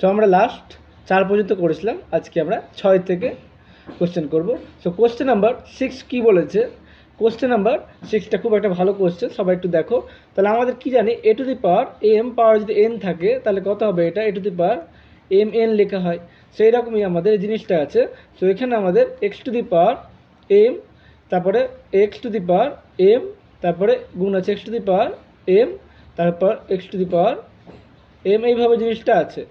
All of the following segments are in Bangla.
সো আমরা লাস্ট 4 পর্যন্ত করেছিলাম, আজকে আমরা 6 থেকে কোশ্চেন করব। সো কোশ্চেন নাম্বার 6 কি বলেছে? কোশ্চেন নাম্বার 6টা খুব একটা ভালো কোশ্চেন, সবাই একটু দেখো। তাহলে আমাদের কি জানি, এ টু দি পাওয়ার এম পাওয়ার যদি এন থাকে তাহলে কত হবে? এটা a to the power m n লেখা হয়। সেই রকমই আমাদের এই জিনিসটা আছে। সো এখানে আমাদের x to the power m, তারপরে x to the power m, তারপরে গুণ আছে x to the power m, তারপর x to the power m, এইভাবে জিনিসটা আছে।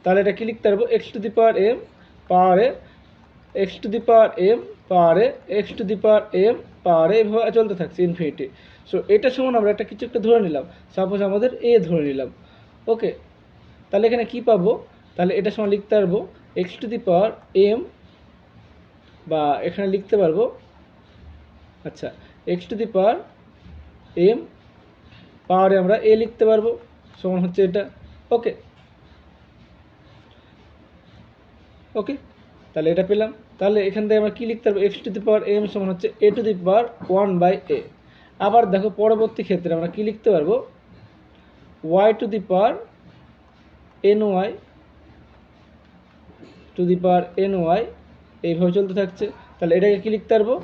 তাহলে এটা কি লিখতে পারবো? X to the power m পাওয়ারে x to the power m পাওয়ারে x to the power m পাওয়ারে, এইভাবে চলতে থাকছে ইনফিনিটি। সো এটা সমান আমরা একটা কিছু একটা ধরে নিলাম, সাপোজ আমাদের এ ধরে নিলাম। ওকে, তাহলে এখানে কি পাবো? তাহলে এটা সমান লিখতে পারবো x to the power m, বা এখানে লিখতে পারবো আচ্ছা x to the power m পাওয়ারে আমরা এ লিখতে পারবো, সমান হচ্ছে এটা। ওকে ওকে, তাহলে এটা পেলাম। তাহলে এখান থেকে আমরা কি লিখতে পারবো? X to the power m সমান হচ্ছে এ টু দি পাওয়ার 1/a। আবার দেখো পরবর্তী ক্ষেত্রে আমরা কি লিখতে পারবো? Y to the power n y to the power n y, এইভাবে চলতে থাকছে। তাহলে এটাকে কি লিখতে পারবো?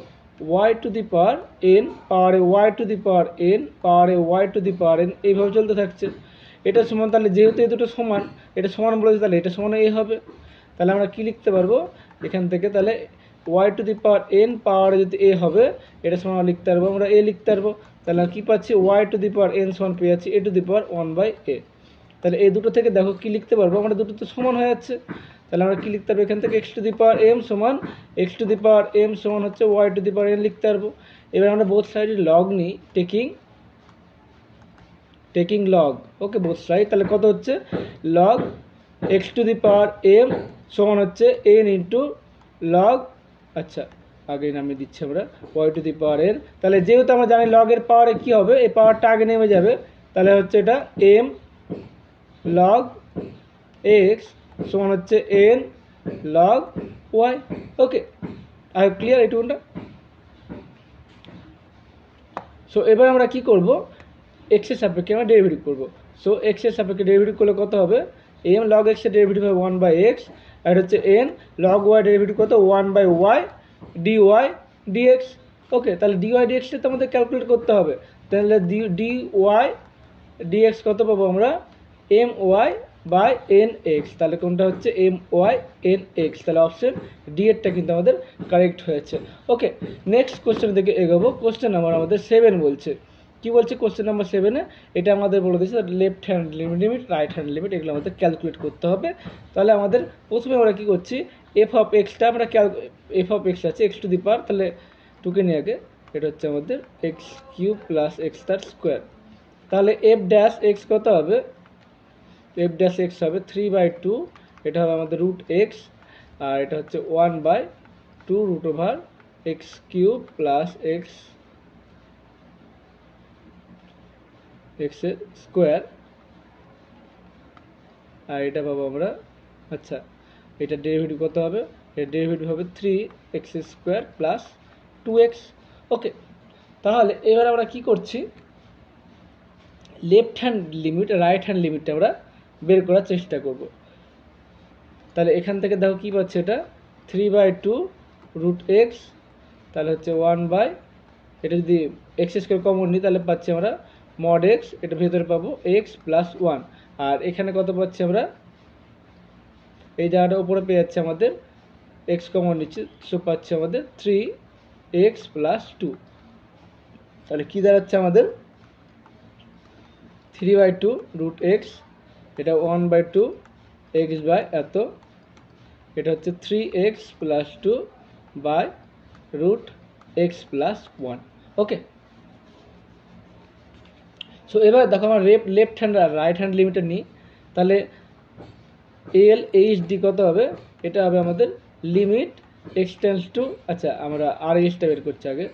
Y to the power n পাওয়ারে y to the power n পাওয়ারে y to the power n, এইভাবে চলতে থাকছে। এটা সমান, তাহলে যেহেতু এই দুটো সমান, এটা সমান বলেছে, তাহলে এটা সমান এ হবে। তাহলে আমরা কি লিখতে পারবো এখান থেকে? তাহলে y to the power n পাওয়ারে যদি এ হবে, এটা সমান লিখতে পারবো আমরা এ লিখতে পারবো। তাহলে আমরা কী পাচ্ছি? Y to the power n সমান পেয়ে যাচ্ছি এ টু দি পাওয়ার 1/a। তাহলে এই দুটো থেকে দেখো কি লিখতে পারবো আমরা? দুটো তো সমান হয়ে যাচ্ছে। তাহলে আমরা কি লিখতে পারবো এখান থেকে? X to the power m সমান x to the power m সমান হচ্ছে y to the power n লিখতে পারবো। এবার আমরা বোথ সাইডে লগ নিই, taking log. Okay, both side. তাহলে কত হচ্ছে? Log x to the power m সমান হচ্ছে এন ইন্টু লগ, আচ্ছা আগে নামিয়ে দিচ্ছি আমরা, y to the power n. তাহলে যেহেতু আমরা জানি লগের পাওয়ারে কি হবে, এই পাওয়ারটা আগে নেমে যাবে। তাহলে হচ্ছে এটা এম লগ এক্স সমান হচ্ছে n log y. Okay, I have clear এইটুকুটা। সো এবার আমরা কি করব? এক্সের সাপেক্ষে আমরা ডেরিভেটিভ করব। সো এক্সের সাপেক্ষে ডেরিভেটিভ করলে কত হবে? এম লগ এক্সের ডেরিভেটিভ হবে 1/x, আর হচ্ছে এন লগ ওয়াই ডেরিভেটিভ কত? 1/y dy dx। ওকে, তাহলে dy dxটা তো আমাদের ক্যালকুলেট করতে হবে। তাহলে dy dx কত পাবো আমরা? M y by n x. তাহলে কোনটা হচ্ছে? M y n x. তাহলে অপশন ডি এরটা কিন্তু আমাদের কারেক্ট হয়েছে। ওকে, নেক্সট কোশ্চেন থেকে এগোবো। কোশ্চেন নাম্বার আমাদের 7 বলছে। কি বলছে কোশ্চেন নাম্বার 7-এ? এটা আমাদের বলে দিয়েছে left hand limit, right hand limit, এগুলো আমাদের ক্যালকুলেট করতে হবে। তাহলে আমাদের প্রথমে আমরা কী করছি? এফ অফ এক্সটা আমরা এফ অফ এক্স আছে এক্স টু দি পাওয়ার, তাহলে টুকে নিয়ে আগে, এটা হচ্ছে আমাদের এক্স কিউব প্লাস এক্স তার স্কোয়ার। তাহলে এফ ড্যাশ এক্স কত হবে? এফ ড্যাশ এক্স হবে 3/2, এটা হবে আমাদের রুট এক্স, আর এটা হচ্ছে 1/2 root over x cube plus x এক্সের স্কোয়ার, আর এটা পাবো আমরা, আচ্ছা এটা ডেরিভেটিভ কত হবে? এর ডেরিভেটিভ হবে 3x স্কোয়ার প্লাস 2x। ওকে, তাহলে এবার আমরা কি করছি? Left hand limit right hand লিমিটটা আমরা বের করার চেষ্টা করব। তাহলে এখান থেকে দেখো কি পাচ্ছে? এটা 3/2 রুট এক্স, তাহলে হচ্ছে 1/, এটা যদি এক্স স্কোয়ার কমন নিই তাহলে পাচ্ছি আমরা মড এক্স, এটা ভেতরে পাবো এক্স প্লাস 1, আর এখানে কত পাচ্ছি আমরা? এই জায়গাটা উপরে পেয়ে যাচ্ছে আমাদের এক্স কমন নিচ্ছে, সো পাচ্ছি আমাদের 3x প্লাস 2। তাহলে কি দাঁড়াচ্ছে আমাদের? 3/2 রুট এক্স, এটা 1/2 এক্স বাই এত, এটা হচ্ছে 3x plus 2 by root x plus 1। Okay, so এবার দেখো আমরা লেফট হ্যান্ড আর রাইট হ্যান্ড লিমিটে নিই। তাহলে এল এইচ ডি কত হবে? এটা হবে আমাদের লিমিট এক্স টেন্স টু, আচ্ছা আমরা আর এইচটা বের করছি আগে,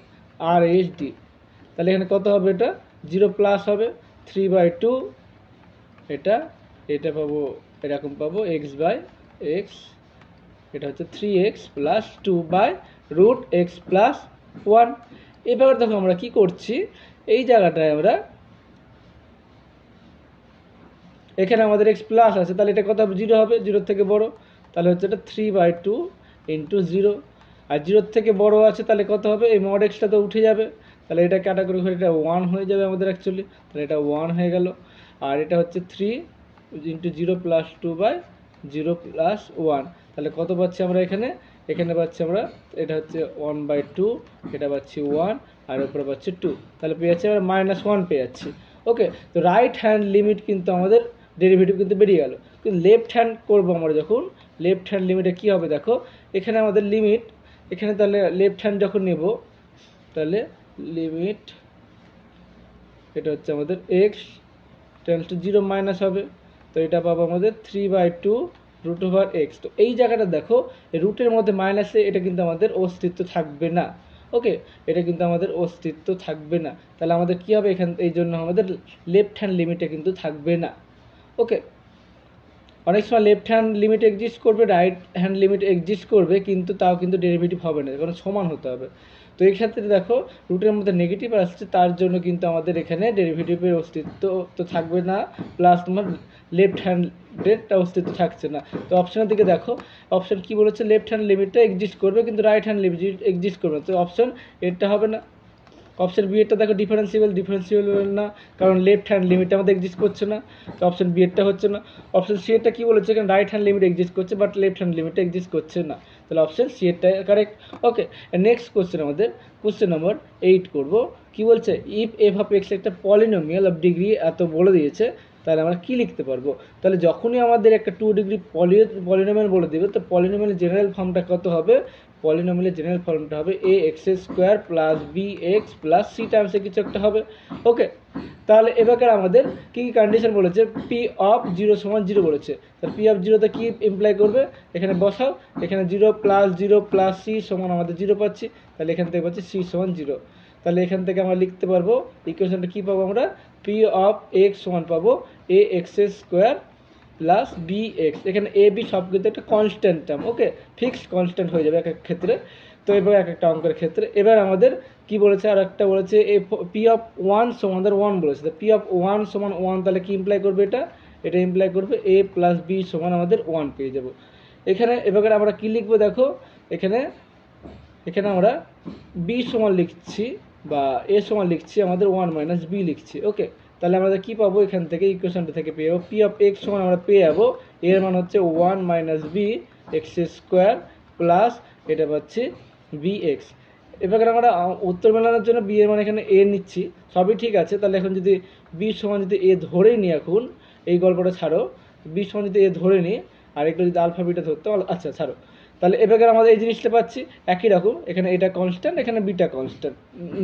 আর এইচ ডি। তাহলে এখানে কত হবে? এটা 0 প্লাস হবে 3/2, এটা এটা পাবো এরকম পাবো এক্স বাই এক্স, এটা হচ্ছে 3x plus 2 by root x plus 1। এবার দেখো আমরা কি করছি? এই জায়গাটায় আমরা এখানে আমাদের এক্স প্লাস আছে, তাহলে এটা কত হবে, 0 হবে, 0 থেকে বড়, তাহলে হচ্ছে এটা 3/2 ইন্টু 0। আর 0 থেকে বড় আছে তাহলে কত হবে, এই মড এক্সটা তো উঠে যাবে, তাহলে এটা ক্যাটাগরি করে এটা 1 হয়ে যাবে আমাদের অ্যাকচুয়ালি, তাহলে এটা 1 হয়ে গেল। আর এটা হচ্ছে 3 ইন্টু 0 প্লাস 2/0 প্লাস 1, তাহলে কত পাচ্ছি আমরা এখানে, এখানে পাচ্ছি আমরা, এটা হচ্ছে 1/2, এটা পাচ্ছি 1, আর উপরে পাচ্ছি 2, তাহলে পেয়ে যাচ্ছি আমরা -1 পেয়ে যাচ্ছি। ওকে, তো রাইট হ্যান্ড লিমিট কিন্তু আমাদের ডেরিভেটিভ কিন্তু বেরিয়ে গেল। কিন্তু লেফট হ্যান্ড করবো আমরা যখন, লেফট হ্যান্ড লিমিটে কী হবে দেখো, এখানে আমাদের লিমিট, এখানে তাহলে লেফট হ্যান্ড যখন নেব, তাহলে লিমিট এটা হচ্ছে আমাদের এক্স টেন্ডস টু 0 মাইনাস হবে, তো এটা পাবো আমাদের 3/2 রুট ওভার এক্স। তো এই জায়গাটা দেখো, রুটের মধ্যে মাইনাসে এটা কিন্তু আমাদের অস্তিত্ব থাকবে না। ওকে, এটা কিন্তু আমাদের অস্তিত্ব থাকবে না, তাহলে আমাদের কী হবে এখান, এই জন্য আমাদের লেফট হ্যান্ড লিমিটে কিন্তু থাকবে না। ওকে, অনেক সময় লেফট হ্যান্ড লিমিট এক্সিস্ট করবে, রাইট হ্যান্ড লিমিট এক্সিস্ট করবে, কিন্তু তাও কিন্তু ডেরিভেটিভ হবে না, কারণ সমান হতে হবে। তো এই ক্ষেত্রে দেখো রুটের মধ্যে নেগেটিভ আসছে, তার জন্য কিন্তু আমাদের এখানে ডেরিভেটিভের অস্তিত্ব তো থাকবে না, প্লাস তোমার লেফট হ্যান্ডেরটা অস্তিত্ব থাকছে না। তো অপশানের দিকে দেখো, অপশান কি বলেছে, লেফট হ্যান্ড লিমিটটা এক্সিস্ট করবে কিন্তু রাইট হ্যান্ড লিমিট এক্সিস্ট করবে না, তো অপশান এটা হবে না। অপশন বি এরটা দেখো ডিফারেন্সিয়েবল না, কারণ লেফট হ্যান্ড লিমিট আমাদের এক্সিস্ট করছে না, তো অপশন বি এরটা হচ্ছে না। অপশন সি এরটা কি বলেছে, এখানে রাইট হ্যান্ড লিমিট এক্সিস্ট করছে but left hand limit exist করছে না, তাহলে option C এরটা correct. Okay, next question আমাদের কোশ্চেন নাম্বার 8 করব। কি বলছে, ইফ এফ অফ এক্স একটা পলিনোমিয়াল অফ ডিগ্রি এত বলে দিয়েছে, তাহলে আমরা কি লিখতে পারবো। তাহলে যখনই আমাদের একটা 2 ডিগ্রি পলিনোমিয়াল বলে দেবে, তো পলিনোমিয়ালের জেনারেল ফর্মটা কত হবে, পলিনোমিয়ালের জেনারেল ফর্মটা হবে a x square plus b x plus c টার্মসে কিছু একটা হবে। ওকে, তাহলে এবার আমাদের কী কী কন্ডিশন বলেছে, পি অফ 0 সমান 0 বলেছে, তাহলে পি অফ 0তে কী ইমপ্লাই করবে, এখানে বসাও, এখানে 0 প্লাস সি সমান আমাদের 0 পাচ্ছি, তাহলে এখান থেকে পাচ্ছি সি সমান 0, তাহলে এখান থেকে আমরা লিখতে পারবো ইকুয়েশনটা কী পাবো আমরা, পি অফ এক্স সমান পাবো a x square plus b x, এখানে এ বি সব কিন্তু একটা constant term. Okay, fixed constant হয়ে যাবে এক এক ক্ষেত্রে, তো এবার এক একটা অঙ্কের ক্ষেত্রে। এবার আমাদের কি বলেছে, আর একটা বলেছে এ পি অফ 1 সমান 1 বলেছে, তো পি অফ 1 সমান 1, তাহলে কি ইমপ্লাই করবে এটা ইমপ্লাই করবে এ প্লাস বি সমান আমাদের 1 পেয়ে যাব। এখানে এবার আমরা কি লিখবো দেখো, এখানে আমরা বি সমান লিখছি বা এ সমান লিখছি আমাদের 1 মাইনাস বি লিখছি। ওকে, তাহলে আমাদের কি পাবো, এখান থেকে ইকুয়েশনটা থেকে পেয়ে যাবো পি অফ এক্স সমান আমরা পেয়ে যাবো, এর মান হচ্ছে 1 minus b x square plus এটা পাচ্ছি বি এক্স। এবার আমরা উত্তর মেলানোর জন্য বি এর মান এখানে এ নিচ্ছি, সবই ঠিক আছে। তাহলে এখন যদি বি সমান যদি এ ধরেই নিই, এখন এই গল্পটা ছাড়ো, বি সমান যদি এ ধরে নিই, আর একটু যদি আলফা বিটা ধরতে, আচ্ছা ছাড়ো, তাহলে এবার আমাদের এই জিনিসটা পাচ্ছি একই রকম, এখানে এটা কনস্ট্যান্ট, এখানে বিটা কনস্ট্যান্ট,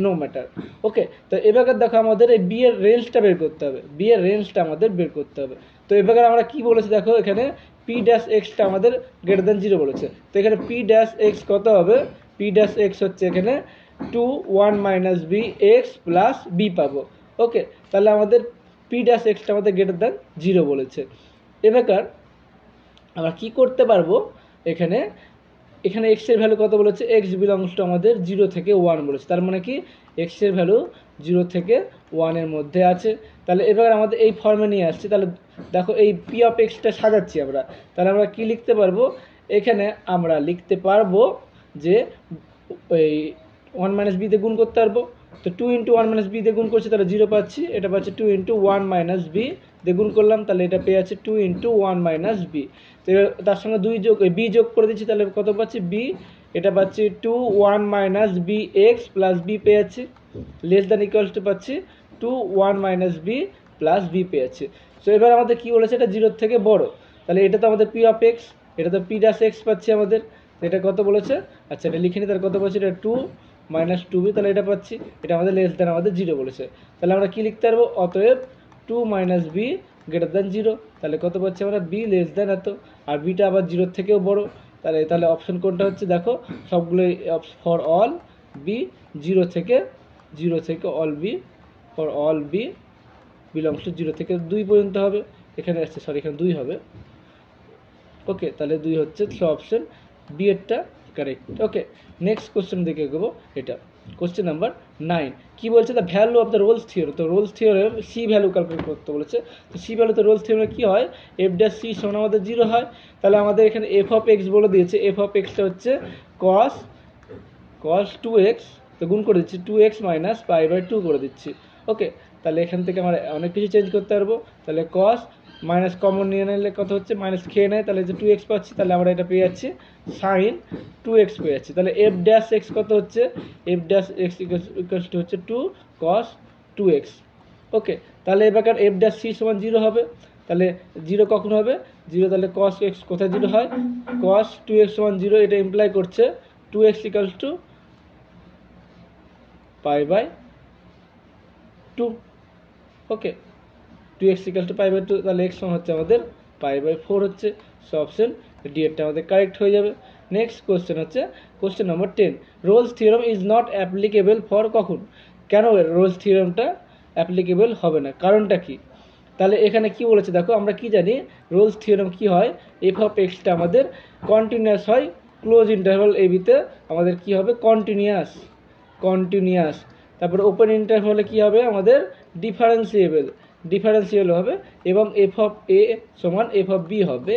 নো ম্যাটার। ওকে, তো এবার দেখো আমাদের এই বি এর রেঞ্জটা বের করতে হবে, বি এর রেঞ্জটা আমাদের বের করতে হবে। তো এবার আমরা কি বলেছি দেখো, এখানে পি ড্যাশ এক্সটা আমাদের গ্রেটার দ্যান 0 বলেছে, তো এখানে পি ড্যাশ এক্স কত হবে, পি ড্যাশ এক্স হচ্ছে এখানে 2 1 minus b x plus b পাবো। ওকে, তাহলে আমাদের পি ড্যাশ এক্সটা আমাদের গ্রেটার দ্যান 0 বলেছে। এবার আমরা কি করতে পারবো, এখানে এক্স এর ভ্যালু কত বলেছে, এক্স বিলংস টু আমাদের 0 থেকে 1 বলেছে, তার মানে কি এক্স এর ভ্যালু 0 থেকে 1 এর মধ্যে আছে। তাহলে এবার আমাদের এই ফর্মে নিয়ে আসছি, তাহলে দেখো এই পি অফ এক্সটা সাজাচ্ছি আমরা, তাহলে আমরা কি লিখতে পারবো, এখানে আমরা লিখতে পারবো যে ওই 1 মাইনাস বি দিয়ে গুণ করতে পারবো, তো 2 ইন্টু 1 মাইনাস বি দিয়ে গুণ করছি, তাহলে 0 পাচ্ছি, এটা পাচ্ছি 2 ইন্টু 1 মাইনাস বি দিয়ে গুণ করলাম, তাহলে এটা পেয়ে যাচ্ছে 2 ইন্টু 1 মাইনাস বি। তো এবার তার সঙ্গে বি যোগ করে দিচ্ছি, তাহলে কত পাচ্ছি বি, এটা পাচ্ছি 2 1 minus b x plus b পেয়ে যাচ্ছি, লেস দ্যান ইকুয়ালস টু পাচ্ছি 2 1 মাইনাস বি প্লাস বি পেয়ে যাচ্ছি। তো এবার আমাদের কী বলেছে, এটা 0 থেকে বড়, তাহলে এটা তো আমাদের পি অফ এক্স, এটা তো পি ড্যাশ এক্স পাচ্ছি আমাদের, এটা কত বলেছে, আচ্ছা এটা লিখে নিই, তাহলে কত পাচ্ছি, এটা 2 মাইনাস 2b, তাহলে এটা পাচ্ছি, এটা আমাদের লেস দ্যান আমাদের 0 বলেছে, তাহলে আমরা কি লিখতে পারবো, অতএব 2 মাইনাস বি গ্রেটার দ্যান 0, তাহলে কত পাচ্ছি আমরা বি লেস দ্যান এত, আর বিটা আবার 0 থেকেও বড়, তাহলে অপশন কোনটা হচ্ছে দেখো, সবগুলোই ফর অল বি 0 থেকে all b, for all b belongs to 0 থেকে 2 পর্যন্ত হবে, এখানে আসছে সরি এখানে 2 হবে। ওকে, তাহলে 2 হচ্ছে, সো অপশন বি এরটা কারেক্ট। ওকে, নেক্সট কোশ্চেন দেখে এগোবো, এটা কোশ্চেন নাম্বার 9 কি বলছে, the value of the Rolle's theorem. তো Rolle's theorem c value calculate করতে বলেছে। তো সি ভ্যালুতে রোলস থিওরেমে কী হয়, এফ ড্যাশ সি সমান আমাদের 0 হয়। তাহলে আমাদের এখানে এফ অফ এক্স বলে দিয়েছে, এফ অফ এক্সটা হচ্ছে কস 2x, তো গুণ করে দিচ্ছি 2x মাইনাস π/2 করে দিচ্ছি। ওকে, তাহলে এখান থেকে আমরা অনেক কিছু চেঞ্জ করতে পারবো। তাহলে কস মাইনাস কমন নিয়ে নিলে কত হচ্ছে, মাইনাস খেয়ে নেয়, তাহলে যে 2x পাচ্ছি, তাহলে আমরা এটা পেয়ে যাচ্ছি সাইন 2x পেয়ে যাচ্ছি। তাহলে এফ ড্যাশ এক্স কত হচ্ছে, F dash x equals two হচ্ছে 2 cos 2x। ওকে, তাহলে এবার এফ ড্যাশ সি সমান 0 হবে। তাহলে 0 কখন হবে, 0, তাহলে cos x কোথায় 0 হয়, cos 2x সমান 0, এটা ইমপ্লাই করছে 2x equals to π/2। Okay, 2x equals to π/2, তাহলে x সমান হচ্ছে আমাদের π/4 হচ্ছে। সো অপশন ডি এরটা আমাদের কারেক্ট হয়ে যাবে। নেক্সট কোশ্চেন হচ্ছে question number 10, Rolle's theorem is not applicable for কখন। কেন রোলস থিওরেমটা অ্যাপ্লিকেবল হবে না, কারণটা কি। তাহলে এখানে কি বলেছে দেখো, আমরা কি জানি রোলস থিওরেম কি হয়, এফ অফ এক্সটা আমাদের কন্টিনিউয়াস হয়, ক্লোজ ইন্টারভাল এবিতে আমাদের কি হবে কন্টিনিউয়াস, তারপরে ওপেন ইন্টারভালে কি হবে আমাদের ডিফারেন্সিয়েবল হবে, এবং এফ অফ এ সমান এফ অফ বি হবে।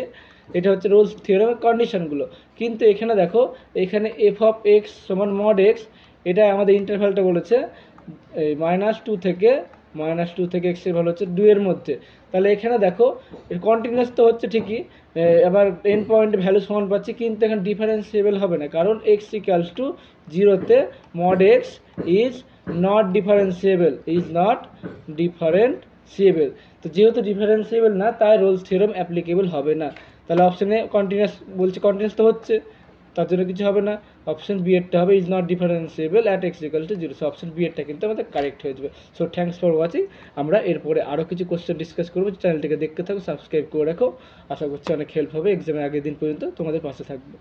এটা হচ্ছে রোলস থিওরেমের কন্ডিশনগুলো। কিন্তু এখানে দেখো, এখানে এফ অফ এক্স সমান মড এক্স, এটা আমাদের ইন্টারভালটা বলেছে এই -2 থেকে এক্সের ভ্যালু হচ্ছে 2 এর মধ্যে। তাহলে এখানে দেখো কন্টিনিউয়াস তো হচ্ছে ঠিকই, এবার এন্ড পয়েন্ট ভ্যালু সমান পাচ্ছি, কিন্তু এখানে ডিফারেন্সিয়েবল হবে না, কারণ এক্স ইকুয়ালস টু 0-তে mod x is not differentiable, তো যেহেতু ডিফারেন্সিয়েবল না, তাই রোলস থিওরেম অ্যাপ্লিকেবল হবে না। তাহলে অপশনে কন্টিনিউয়াস বলছে, কন্টিনিউয়াস তো হচ্ছে, তার জন্য কিছু হবে না। অপশন বি এরটা হবে is not differentiable at x equal to 0। So option B এরটা কিন্তু আমাদের কারেক্ট হয়ে যাবে। So thanks for watching. আমরা এরপরে আরও কিছু কোশ্চেন ডিসকাস করবো, চ্যানেলটিকে দেখতে থাকো, সাবস্ক্রাইব করে রাখো। আশা করছি অনেক হেল্প হবে, এক্সামের আগের দিন পর্যন্ত তোমাদের পাশে থাকবে।